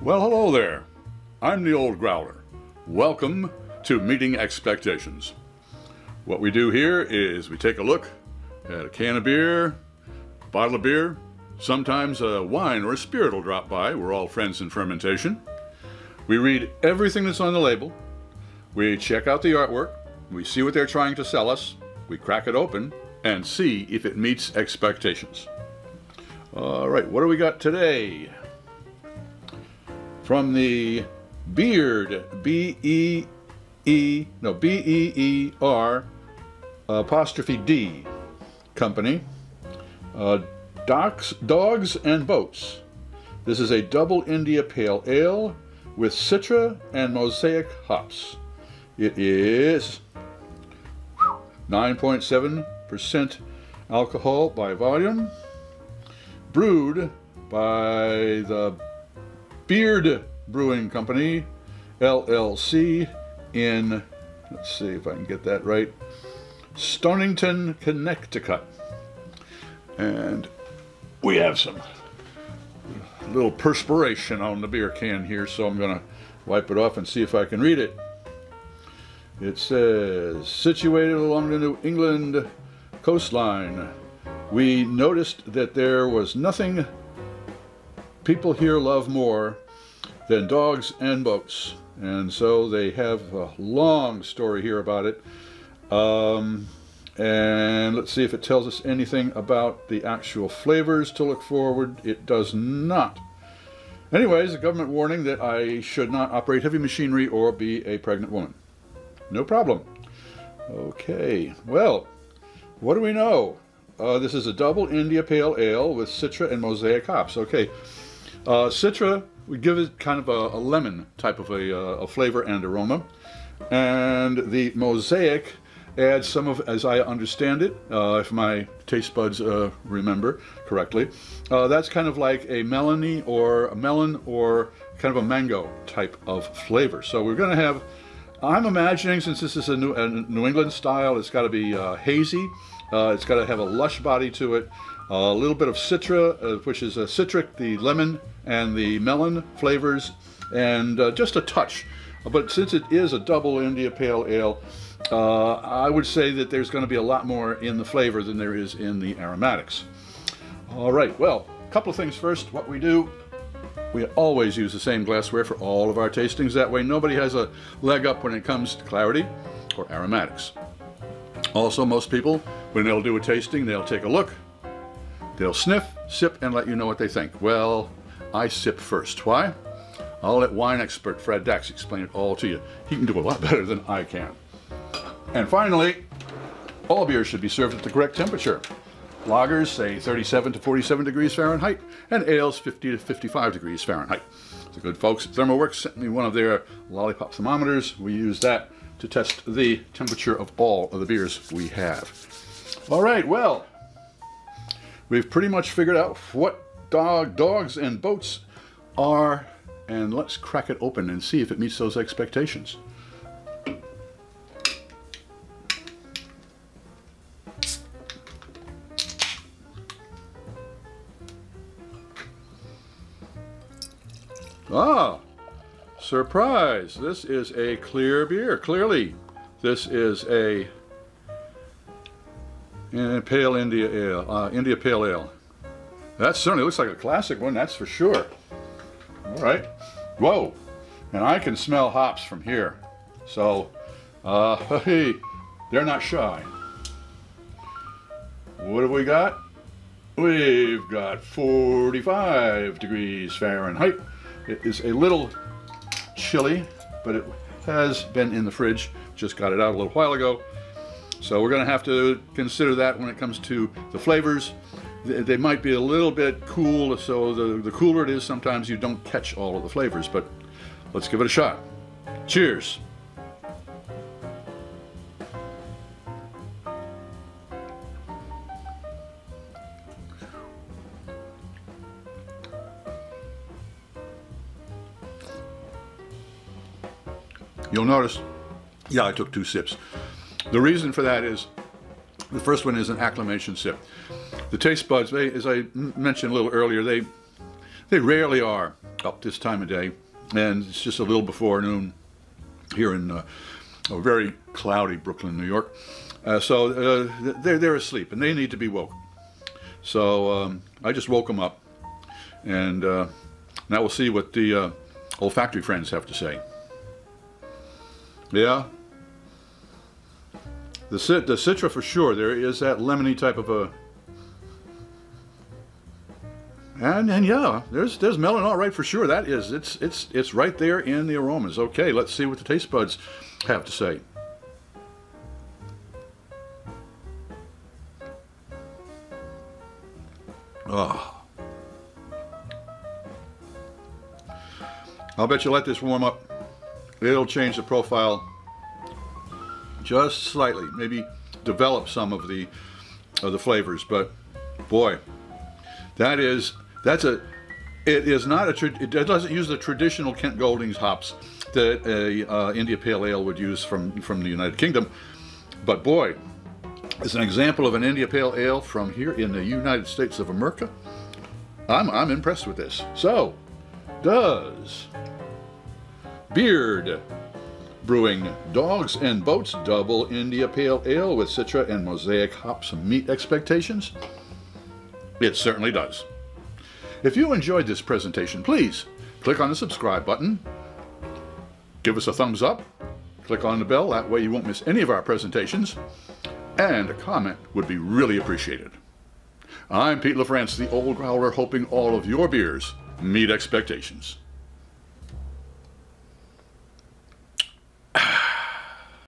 Well, hello there. I'm the old Growler. Welcome to Meeting Expectations. What we do here is we take a look at a can of beer, a bottle of beer, sometimes a wine or a spirit will drop by. We're all friends in fermentation. We read everything that's on the label. We check out the artwork. We see what they're trying to sell us. We crack it open and see if it meets expectations. All right, what do we got today? From the Beard, B-E-E-R apostrophe D company, Dogs and Boats. This is a double India Pale Ale with Citra and Mosaic hops. It is 9.7% alcohol by volume, brewed by the Beard Brewing Company, LLC, in, let's see if I can get that right, Stonington, Connecticut. And we have some little perspiration on the beer can here, so I'm going to wipe it off and see if I can read it. It says, situated along the New England coastline, we noticed that there was nothing people here love more than dogs and boats. And so they have a long story here about it. And let's see if it tells us anything about the actual flavors to look forward. It does not. Anyways, a government warning that I should not operate heavy machinery or be a pregnant woman. No problem. Okay, well, what do we know? This is a double India Pale Ale with Citra and Mosaic hops. Okay, Citra would give it kind of a lemon type of a flavor and aroma. And the Mosaic adds some of, as I understand it, if my taste buds remember correctly, that's kind of like a melon or kind of a mango type of flavor. So we're going to have, I'm imagining, since this is a New England style, it's got to be hazy. It's got to have a lush body to it. A little bit of Citra, which is a citric, the lemon and the melon flavors, and just a touch. But since it is a double India Pale Ale, I would say that there's going to be a lot more in the flavor than there is in the aromatics. All right, well, a couple of things first. What we do, we always use the same glassware for all of our tastings. That way nobody has a leg up when it comes to clarity or aromatics. Also, most people, when they'll do a tasting, they'll take a look, they'll sniff, sip, and let you know what they think. Well, I sip first. Why? I'll let wine expert Fred Dax explain it all to you. He can do a lot better than I can. And finally, all beers should be served at the correct temperature. Lagers, say 37 to 47 degrees Fahrenheit, and ales 50 to 55 degrees Fahrenheit. The good folks at ThermoWorks sent me one of their lollipop thermometers. We use that to test the temperature of all of the beers we have. All right, well, we've pretty much figured out what dogs and boats are, and let's crack it open and see if it meets those expectations. Ah, surprise! This is a clear beer. Clearly, this is a Pale India Ale, India Pale Ale. That certainly looks like a classic one, that's for sure. All right. Whoa! And I can smell hops from here. So, hey, they're not shy. What have we got? We've got 45 degrees Fahrenheit. It is a little chilly, but it has been in the fridge. Just got it out a little while ago. So we're going to have to consider that when it comes to the flavors. They might be a little bit cool, so the cooler it is, sometimes you don't catch all of the flavors, but let's give it a shot. Cheers. You'll notice, yeah, I took 2 sips. The reason for that is, the first one is an acclimation sip. The taste buds, as I mentioned a little earlier, They rarely are up this time of day, and it's just a little before noon here in a very cloudy Brooklyn, New York. So they're asleep, and they need to be woken. So I just woke them up, and now we'll see what the olfactory friends have to say. Yeah, the Citra for sure. There is that lemony type of a, and yeah, there's melon all right for sure. That is, it's right there in the aromas. Okay, let's see what the taste buds have to say. Oh. I'll bet you let this warm up. It'll change the profile just slightly. Maybe develop some of the flavors. But boy, it doesn't use the traditional Kent Goldings hops that a India Pale Ale would use from the United Kingdom. But boy, as an example of an India Pale Ale from here in the United States of America, I'm impressed with this. So, does Beard Brewing Dogs and Boats Double India Pale Ale with Citra and Mosaic hops meet expectations? It certainly does. If you enjoyed this presentation, please click on the subscribe button, give us a thumbs up, click on the bell, that way you won't miss any of our presentations, and a comment would be really appreciated. I'm Pete LaFrance, the Old Growler, hoping all of your beers meet expectations.